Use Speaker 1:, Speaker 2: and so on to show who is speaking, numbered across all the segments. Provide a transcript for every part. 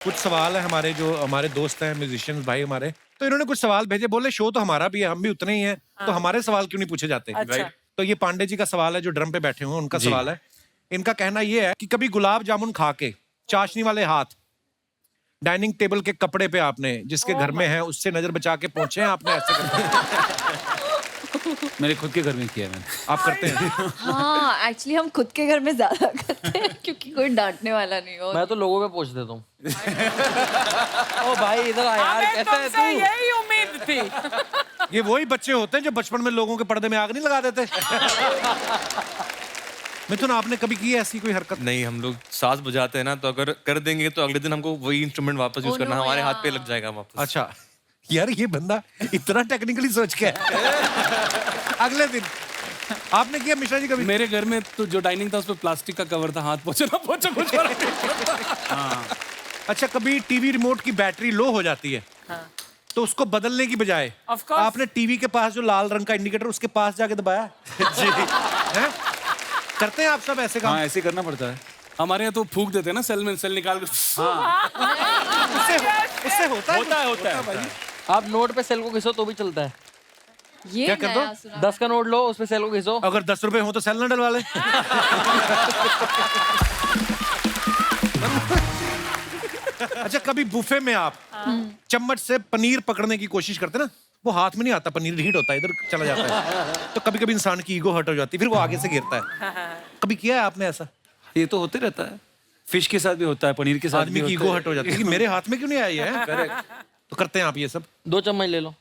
Speaker 1: कुछ सवाल है हमारे जो हमारे दोस्त हैं म्यूजिशियंस भाई हमारे, तो इन्होंने कुछ सवाल भेजे, बोले शो तो हमारा भी है, हम भी उतने ही हैं, तो हमारे सवाल क्यों नहीं पूछे जाते?
Speaker 2: अच्छा।
Speaker 1: तो ये पांडे जी का सवाल है जो ड्रम पे बैठे हुए हैं, उनका सवाल है। इनका कहना ये है कि कभी गुलाब जामुन खा के चाशनी वाले हाथ डाइनिंग टेबल के कपड़े पे आपने जिसके घर में है उससे नजर बचा के पहुंचे हैं आपने ऐसे करके?
Speaker 3: मेरे खुद के घर में किया है मैंने।
Speaker 1: आप करते हैं?
Speaker 2: हाँ, एक्चुअली हम खुद के घर में ज्यादा करते हैं क्योंकि कोई डांटने वाला नहीं हो।
Speaker 4: मैं तो लोगों पे पूछ देता हूँ। ओ भाई इधर आ यार, कैसा है तू?
Speaker 5: यही उम्मीद थी।
Speaker 1: ये वही बच्चे होते हैं जो बचपन में लोगों के पर्दे में आग नहीं लगा देते। मिथुन, आपने कभी की है ऐसी कोई हरकत?
Speaker 6: नहीं, हम लोग साज बजाते हैं ना, तो अगर कर देंगे तो अगले दिन हमको वही इंस्ट्रूमेंट वापस यूज करना, हमारे हाथ पे लग जाएगा वापस।
Speaker 1: अच्छा यार, ये बंदा इतना टेक्निकली सोच के है। अगले दिन आपने किया मिश्रा जी कभी?
Speaker 3: मेरे घर में तो जो डाइनिंग था उस पर प्लास्टिक का कवर था, हाथ पोछो ना पोछो कुछ फर्क नहीं पड़ता। हाँ।
Speaker 1: अच्छा, कभी टीवी रिमोट की बैटरी लो हो जाती है, तो उसको बदलने की बजाय
Speaker 5: Of course.
Speaker 1: आपने टीवी के पास जो लाल रंग का इंडिकेटर उसके पास जाके दबाया? जी हैं? करते हैं आप सब ऐसे काम?
Speaker 3: हाँ, ऐसे करना पड़ता है। हमारे यहाँ तो फूक देते हैं ना, सेल में सेल निकाल कर।
Speaker 1: उससे होता है?
Speaker 3: होता है।
Speaker 4: आप नोट पे सेल को घिसो तो भी चलता है।
Speaker 2: ये
Speaker 1: क्या कर दो?
Speaker 2: नया सुना।
Speaker 4: 10 का नोट लो, उस पे सेल को घिसो।
Speaker 1: अगर 10 रुपए हो तो सेल ना डलवा ले। अच्छा, कभी बुफे में आप चम्मच से पनीर पकड़ने की कोशिश करते ना, वो हाथ में नहीं आता, पनीर हीट होता है, इधर चला जाता है, तो कभी कभी इंसान की ईगो हर्ट हो जाती है, फिर वो आगे से गिरता है। कभी किया है आपने ऐसा?
Speaker 3: ये तो होते रहता है। फिश के साथ भी होता है, पनीर के साथ
Speaker 1: आदमी
Speaker 3: भी
Speaker 1: की
Speaker 3: होता
Speaker 1: ईगो
Speaker 3: है।
Speaker 1: हर्ट हो जाती है कि मेरे हाथ में क्यों नहीं आया ये है? तो करते हैं आप ये सब?
Speaker 4: 2 चम्मच ले लो।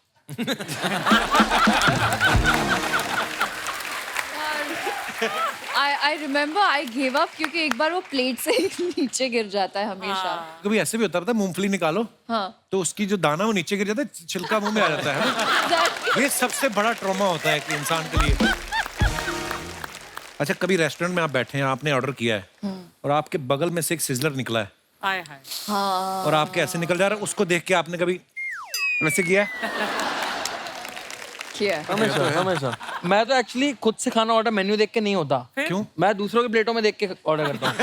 Speaker 2: I remember I gave up क्योंकि एक बार वो प्लेट से नीचे गिर जाता है हमेशा।
Speaker 1: कभी ऐसे भी होता है, पता है, मूंगफली निकालो
Speaker 2: हाँ।
Speaker 1: तो उसकी जो दाना वो नीचे गिर जाता है, छिलका मुंह में आ जाता है। ये सबसे बड़ा ट्रॉमा होता है कि इंसान के लिए। अच्छा, कभी रेस्टोरेंट में आप बैठे हैं, आपने ऑर्डर किया है और आपके बगल में से एक सिजलर निकला है
Speaker 5: हाय हाय।
Speaker 2: हाँ।
Speaker 1: और आपके ऐसे निकल जा रहा है, उसको देख के आपने कभी वैसे किया है?
Speaker 2: किया है।
Speaker 4: हमेशा हमेशा। मैं तो एक्चुअली खुद से खाना ऑर्डर मेन्यू देख के नहीं होता।
Speaker 1: क्यों?
Speaker 4: मैं दूसरों की प्लेटों में देख के ऑर्डर करता हूँ।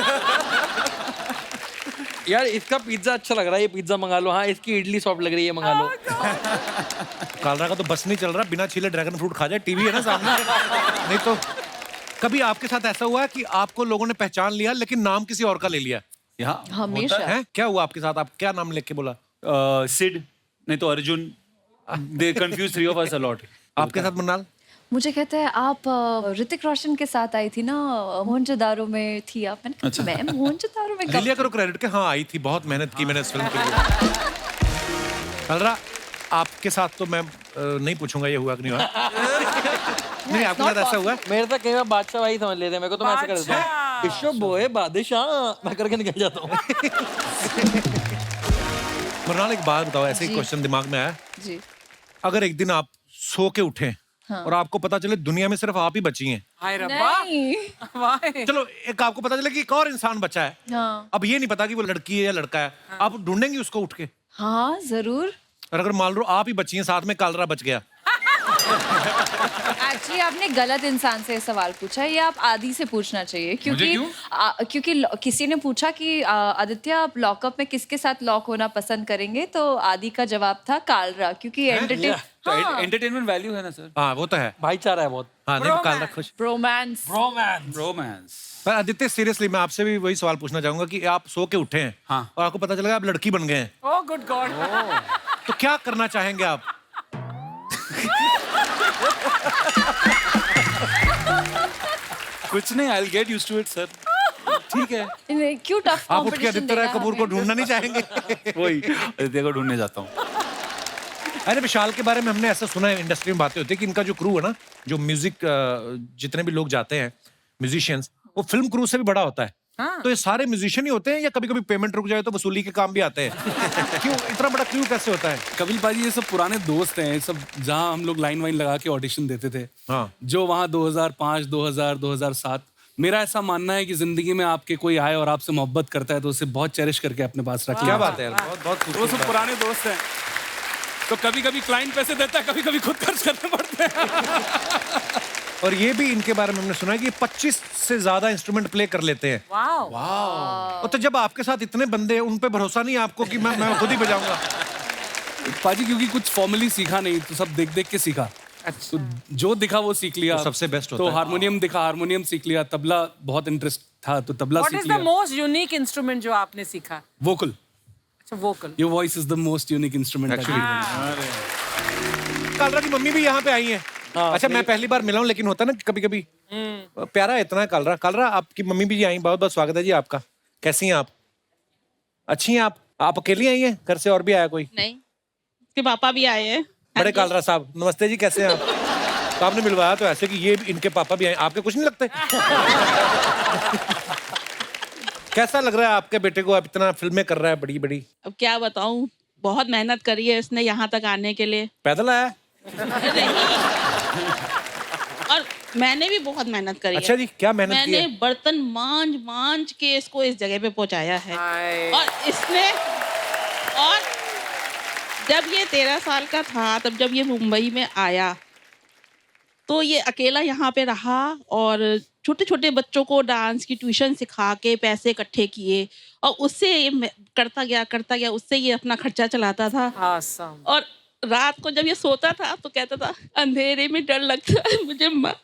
Speaker 4: यार इसका पिज्जा अच्छा लग रहा है, ये पिज्जा मंगा लो। हाँ, इसकी इडली सॉफ्ट लग रही है, मंगा लो।
Speaker 1: कालरा का तो बस नहीं चल रहा, बिना छीले ड्रैगन फ्रूट खा जाए, टीवी है ना सामने। नहीं तो कभी आपके साथ ऐसा हुआ है कि आपको लोगों ने पहचान लिया लेकिन नाम किसी और का ले लिया
Speaker 3: यहाँ
Speaker 2: हमेशा।
Speaker 1: है? क्या हुआ आपके साथ? आप क्या नाम लेके बोला?
Speaker 3: सिड नहीं तो अर्जुन। दे confuse 3 of us a lot।
Speaker 1: आपके साथ मन्नाल?
Speaker 2: मुझे कहते हैं आप ऋतिक रोशन के साथ आई थी ना, मोहनजोदारो में थी आप। मैंने कहा, मैं मोहनजोदारो में
Speaker 1: ले लिया करो क्रेडिट के। हाँ, आई थी, बहुत मेहनत की मैंने इस फिल्म के लिए। कालरा, आपके साथ तो मैं नहीं पूछूंगा ये हुआ कि नहीं हुआ। नहीं, आपके साथ ऐसा हुआ?
Speaker 4: मेरे तक कई बार बादशाह भाई समझ लेते हैं मेरे को, तो मैं ऐसे कर देता हूँ, इशो बोए बादशाह, मैं करके निकल जाता हूँ।
Speaker 1: मरनाल, एक बात बताओ, ऐसे ही
Speaker 2: जी।
Speaker 1: क्वेश्चन दिमाग में आया।
Speaker 2: जी।
Speaker 1: अगर एक दिन आप सो के उठे और आपको पता चले दुनिया में सिर्फ आप ही बची हैं,
Speaker 5: हाय रब्बा।
Speaker 2: नहीं।
Speaker 5: वाह।
Speaker 1: चलो एक आपको पता चले कि एक और इंसान बचा है,
Speaker 2: हाँ।
Speaker 1: अब ये नहीं पता कि वो लड़की है या लड़का है, आप ढूंढेंगे उसको उठ के?
Speaker 2: हाँ, जरूर।
Speaker 1: और अगर मान लो आप ही बची हैं, साथ में कालरा बच गया?
Speaker 2: एक्चुअली आपने गलत इंसान से सवाल पूछा है, ये आप आदि से पूछना चाहिए क्योंकि क्योंकि किसी ने पूछा कि आदित्य आप लॉकअप में किसके साथ लॉक होना पसंद करेंगे, तो आदि का जवाब था कालरा, क्योंकि
Speaker 3: एंटरटेनमेंट वैल्यू है ना सर।
Speaker 1: हाँ, वो तो है।
Speaker 4: भाईचारा है बहुत।
Speaker 1: हाँ, नहीं तो कालरा खुश।
Speaker 2: रोमांस।
Speaker 3: रोमांस।
Speaker 1: पर आदित्य, सीरियसली मैं आपसे भी वही सवाल पूछना चाहूंगा कि आप सो के उठे हैं
Speaker 3: हाँ।
Speaker 1: और आपको पता चला आप लड़की बन गए हैं,
Speaker 5: ओह गुड गॉड।
Speaker 1: तो क्या करना चाहेंगे आप?
Speaker 3: कुछ नहीं, I'll get used to it sir. ठीक है।
Speaker 2: क्यों टफ
Speaker 1: आप उठ के आदित्य राय कपूर को ढूंढना नहीं चाहेंगे?
Speaker 3: वही आदित्य को ढूंढने जाता हूँ।
Speaker 1: अरे, विशाल के बारे में हमने ऐसा सुना है, इंडस्ट्री में बातें होती है कि इनका जो क्रू है ना, जो म्यूजिक जितने भी लोग जाते हैं म्यूजिशियंस, वो फिल्म क्रू से भी बड़ा होता है। तो ये सारे म्यूजिशियन ही होते हैं या कभी कभी पेमेंट रुक जाए तो वसूली के काम भी आते हैं? क्यों इतना बड़ा क्रू कैसे होता है?
Speaker 3: कपिल पाजी ये सब पुराने दोस्त हैं, ये सब जहाँ हम लोग लाइन वाइन लगा के ऑडिशन देते थे।
Speaker 1: हाँ।
Speaker 3: जो वहाँ 2005, 2000, 2007। मेरा ऐसा मानना है कि जिंदगी में आपके कोई आए और आपसे मोहब्बत करता है तो उसे बहुत चेरिश करके अपने पास रखिए।
Speaker 1: क्या बात है यार, बहुत बहुत
Speaker 3: वो
Speaker 1: खूबसूरत
Speaker 3: सब
Speaker 1: बात।
Speaker 3: पुराने दोस्त हैं, तो कभी कभी क्लाइंट पैसे देता है, कभी कभी खुद खर्च करने पड़ते हैं।
Speaker 1: और ये भी इनके बारे में हमने सुना है कि 25 से ज्यादा इंस्ट्रूमेंट प्ले कर लेते हैं।
Speaker 5: Wow.
Speaker 1: और तो जब आपके साथ इतने बंदे हैं, उन पे भरोसा नहीं है आपको कि मैं खुद ही बजाऊंगा?
Speaker 3: पाजी क्योंकि कुछ फॉर्मली सीखा नहीं, तो सब देख देख के सीखा। तो जो दिखा वो सीख लिया।
Speaker 1: तो सबसे बेस्ट होता
Speaker 3: तो
Speaker 1: है।
Speaker 3: हारमोनियम दिखा, हारमोनियम सीख लिया। तबला बहुत इंटरेस्ट था तो तबला
Speaker 5: What
Speaker 3: सीख
Speaker 5: is the
Speaker 3: लिया।
Speaker 5: most unique instrument जो आपने सीखा?
Speaker 3: वोकल।
Speaker 5: अच्छा, vocal.
Speaker 3: Your voice is the most unique instrument
Speaker 1: Kalra की मम्मी भी यहाँ पे आई है। अच्छा, मैं पहली बार मिला हूँ, लेकिन होता है ना कभी कभी प्यारा इतना है कालरा। कालरा, आपकी मम्मी भी आई, बहुत बहुत स्वागत है जी आपका। कैसी हैं आप? अच्छी हैं आप? आप अकेली आई हैं, घर से और भी आया कोई?
Speaker 7: नहीं, उसके पापा भी आए हैं।
Speaker 1: बड़े कालरा साहब, नमस्ते जी, कैसे हैं आप? तो आपने मिलवाया तो ऐसे कि ये इनके पापा भी आए, आपके कुछ नहीं लगते? कैसा लग रहा है आपके बेटे को? आप इतना फिल्में कर रहा है बड़ी बड़ी।
Speaker 7: अब क्या बताऊं, बहुत मेहनत करी है इसने यहाँ तक आने के लिए।
Speaker 1: पैदल आया?
Speaker 7: और मैंने भी बहुत मेहनत करी
Speaker 1: अच्छा
Speaker 7: है।
Speaker 1: जी, क्या मेहनत की
Speaker 7: मैंने
Speaker 1: है?
Speaker 7: बर्तन मांज के इसको इस जगह पे पहुंचाया है।
Speaker 5: Hi.
Speaker 7: और जब ये 13 साल का था, तब जब ये मुंबई में आया तो ये अकेला यहाँ पे रहा और छोटे छोटे बच्चों को डांस की ट्यूशन सिखा के पैसे इकट्ठे किए और उससे ये करता गया, उससे ये अपना खर्चा चलाता था।
Speaker 5: Awesome.
Speaker 7: और रात को जब ये सोता था तो कहता था, अंधेरे में डर लगता है मुझे माँ।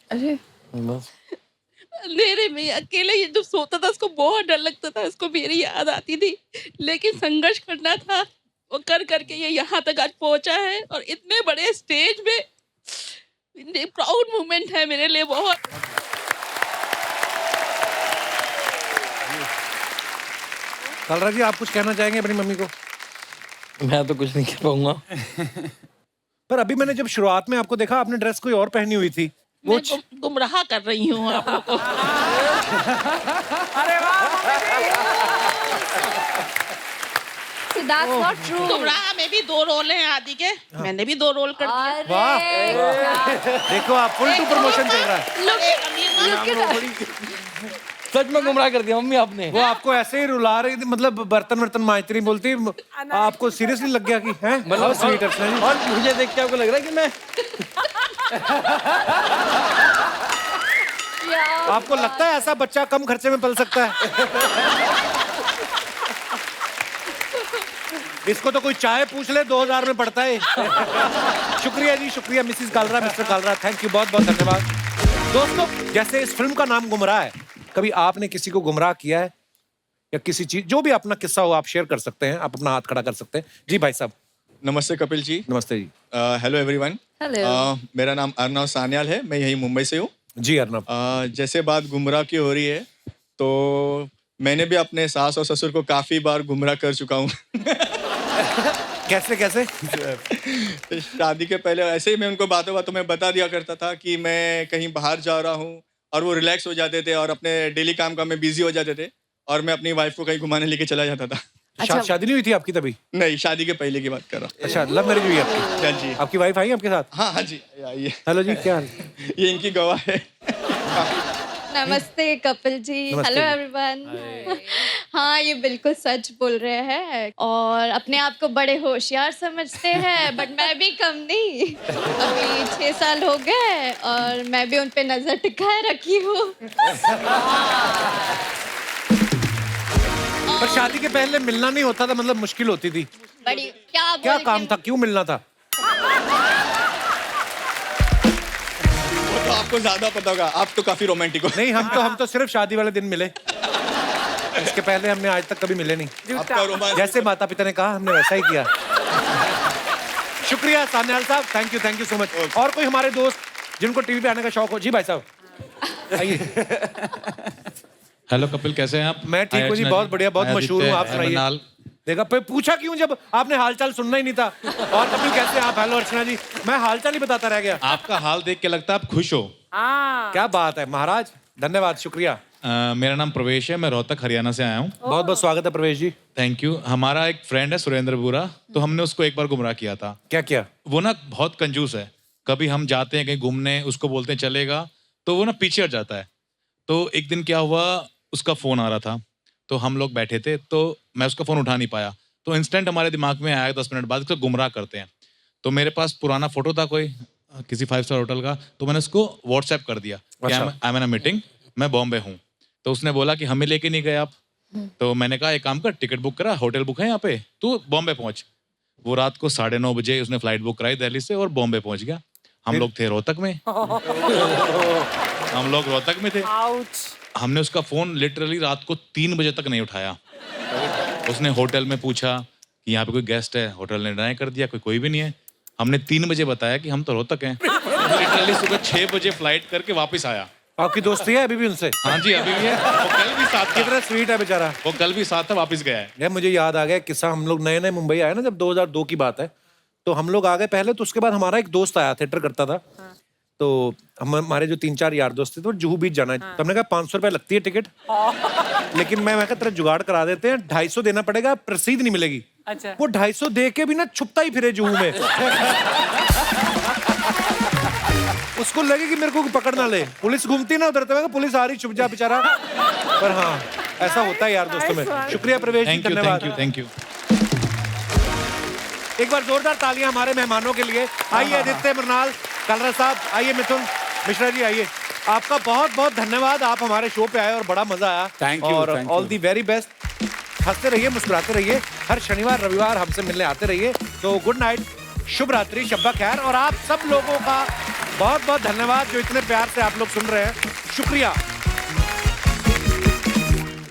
Speaker 2: अरे
Speaker 7: अंधेरे में अकेले ये जब सोता था उसको बहुत डर लगता था, उसको मेरी याद आती थी, लेकिन संघर्ष करना था। वो कर करके ये यहाँ तक आज पहुंचा है और इतने बड़े स्टेज में प्राउड मोमेंट है मेरे लिए बहुत।
Speaker 1: कालरा जी, आप कुछ कहना चाहेंगे अपनी मम्मी को?
Speaker 4: मैं तो कुछ नहीं कह पाऊंगा।
Speaker 1: पर अभी मैंने जब शुरुआत में आपको देखा, आपने ड्रेस कोई और पहनी हुई थी। वो
Speaker 7: मैं गुमराह कर रही हूँ आप लोगों को।
Speaker 2: So that's not true.
Speaker 7: गुमराह में भी 2 रोल हैं आदि के, मैंने भी 2 रोल कर दिए।
Speaker 1: वाह, देखो आप, फुल टू प्रमोशन चल रहा है।
Speaker 4: सच में गुमराह कर दिया मम्मी आपने।
Speaker 1: वो आपको ऐसे ही रुला रही थी, मतलब बर्तन वर्तन मांजती रही, बोलती आपको सीरियसली लग गया कि हैं? मतलब स्वीट अर्चना जी।
Speaker 4: और मुझे देख के आपको लग रहा है कि मैं
Speaker 1: आपको लगता है ऐसा बच्चा कम खर्चे में पल सकता है? इसको तो कोई चाय पूछ ले 2000 में पड़ता है। शुक्रिया जी, शुक्रिया Mrs Kalra, mister Kalra, thank you, बहुत बहुत धन्यवाद। दोस्तों, जैसे इस फिल्म का नाम गुमराह है, कभी आपने किसी को गुमराह किया है या किसी चीज, जो भी अपना किस्सा हो आप शेयर कर सकते हैं, आप अपना हाथ खड़ा कर सकते हैं। जी भाई साहब।
Speaker 8: नमस्ते कपिल जी।
Speaker 1: नमस्ते जी।
Speaker 8: Hello everyone.
Speaker 2: Hello.
Speaker 8: मेरा नाम अर्नव सान्याल है, मैं यही मुंबई से हूँ।
Speaker 1: जी अर्नव।
Speaker 8: जैसे बात गुमराह की हो रही है, तो मैंने भी अपने सास और ससुर को काफी बार गुमराह कर चुका हूँ।
Speaker 1: कैसे कैसे?
Speaker 8: शादी के पहले ऐसे ही मैं उनको बातों बातों में बता दिया करता था कि मैं कहीं बाहर जा रहा हूँ, और वो रिलैक्स हो जाते थे और अपने डेली काम में बिजी हो जाते थे, और मैं अपनी वाइफ को कहीं घुमाने लेके चला जाता था।
Speaker 1: शादी नहीं हुई थी आपकी तभी?
Speaker 8: नहीं, शादी के पहले की बात कर रहा हूँ।
Speaker 1: अच्छा, लव मैरिज हुई आपकी?
Speaker 8: हाँ जी।
Speaker 1: आपकी वाइफ आई आपके साथ?
Speaker 8: हाँ हाँ जी, आइए।
Speaker 1: हेलो जी, क्या हाल?
Speaker 8: ये इनकी गवाह है।
Speaker 9: नमस्ते कपिल जी।
Speaker 1: नमस्ते
Speaker 9: हेलो
Speaker 1: जी।
Speaker 9: एवरीवन। हाँ, ये बिल्कुल सच बोल रहे हैं और अपने आप को बड़े होशियार समझते हैं, बट मैं भी कम नहीं। अभी 6 साल हो गए और मैं भी उन पे नजर टिकाए रखी हूँ।
Speaker 1: पर शादी के पहले मिलना नहीं होता था, मतलब मुश्किल होती थी?
Speaker 9: बड़ी क्या
Speaker 1: क्या काम था, क्यों मिलना था?
Speaker 8: वो तो आपको ज्यादा पता होगा, आप तो काफी रोमांटिक हो।
Speaker 1: नहीं, हम तो सिर्फ शादी वाले दिन मिले। इसके पहले हमने आज तक कभी मिले नहीं।
Speaker 8: आपका रोमांस
Speaker 1: जैसे माता पिता ने कहा, हमने वैसा ही किया। शुक्रिया सान्याल साहब, थैंक यू सो मच। और कोई हमारे दोस्त जिनको टीवी पे आने का शौक हो? जी भाई साहब आइए।
Speaker 10: हेलो कपिल, कैसे हैं आप?
Speaker 1: मैं ठीक हूँ जी, बहुत बढ़िया, बहुत मशहूर हूँ। आप सुनाइए। देखा, पूछा क्यों जब आपने हालचाल सुनना ही नहीं था। और कपिल कैसे हैं आप? हेलो अर्चना जी। मैं हालचाल ही बताता रह गया।
Speaker 10: आपका हाल देख के लगता है आप खुश हो।
Speaker 1: क्या बात है महाराज, धन्यवाद, शुक्रिया।
Speaker 10: मेरा नाम प्रवेश है, मैं रोहतक हरियाणा से आया हूँ।
Speaker 1: बहुत बहुत स्वागत है प्रवेश जी।
Speaker 10: Thank you. हमारा एक फ्रेंड है सुरेंद्र बुरा, तो हमने उसको एक बार गुमराह किया था।
Speaker 1: क्या किया?
Speaker 10: वो ना बहुत कंजूस है, कभी हम जाते हैं कहीं घूमने, उसको बोलते हैं चलेगा, तो वो ना पीछे हट जाता है। तो एक दिन क्या हुआ, उसका फोन आ रहा था, तो हम लोग बैठे थे, तो मैं उसका फोन उठा नहीं पाया, तो इंस्टेंट हमारे दिमाग में आया 10 मिनट बाद इसको गुमराह करते हैं। तो मेरे पास पुराना फोटो था कोई किसी 5 स्टार होटल का, तो मैंने उसको व्हाट्सएप कर दिया कि I am in a meeting, मैं बॉम्बे हूँ। तो उसने बोला कि हमें लेके नहीं गए आप। तो मैंने कहा एक काम कर, टिकट बुक करा, होटल बुक है यहाँ पे, तू बॉम्बे पहुंच। वो रात को 9:30 बजे उसने फ्लाइट बुक कराई दिल्ली से और बॉम्बे पहुंच गया। हम लोग थे रोहतक में। हम लोग रोहतक में थे। हमने उसका फोन लिटरली रात को 3 बजे तक नहीं उठाया। उसने होटल में पूछा कि यहाँ पे कोई गेस्ट है, होटल ने डिनाई कर दिया, कोई भी नहीं है। हमने 3 बजे बताया कि हम तो रोहतक हैं। लिटरली सुबह 6 बजे फ्लाइट करके वापस आया।
Speaker 1: आपकी दोस्ती है अभी भी उनसे?
Speaker 10: हाँ जी, अभी भी है। वो कल भी साथ था।
Speaker 1: कितना स्वीट है बेचारा।
Speaker 10: वो कल भी साथ था, वापस गया है।
Speaker 1: यार मुझे याद आ गया किस्सा, हम लोग नए नए मुंबई आए ना, जब 2002 की बात है, तो हम लोग आ गए पहले। तो उसके बाद हमारा एक दोस्त आया, थिएटर करता था। तो हमारे जो 3-4 यार दोस्त थे, तो जुहू बीच जाना है। तो हमने कहा 500 रुपए लगती है टिकट, लेकिन मैं कहा तेरा जुगाड़ करा देते हैं, 250 देना पड़ेगा, रसीद नहीं मिलेगी।
Speaker 5: अच्छा।
Speaker 1: वो 250 दे के भी ना छुपता ही फिरे जुहू में। उसको लगे कि मेरे को पकड़ ना ले, पुलिस घूमती ना उधर, तो पुलिस आ रही, छुप जा बेचारा। पर हाँ, ऐसा होता है यार दोस्तों में। शुक्रिया प्रवेश जी, धन्यवाद।
Speaker 10: Thank you.
Speaker 1: एक बार जोरदार तालियां हमारे मेहमानों के लिए। आइए आदित्य मृणाल, कलरा साहब, आइए मिथुन मिश्रा जी, आइए। आपका बहुत बहुत धन्यवाद, आप हमारे शो पे आए और बड़ा मजा आया।
Speaker 3: Thank you,
Speaker 1: और
Speaker 3: thank you.
Speaker 1: All the very best. हंसते रहिए, मुस्कुराते रहिए, हर शनिवार रविवार हमसे मिलने आते रहिए। तो गुड नाइट, शुभ रात्रि, शब्बा खैर। और आप सब लोगों का बहुत बहुत धन्यवाद जो इतने प्यार से आप लोग सुन रहे हैं, शुक्रिया।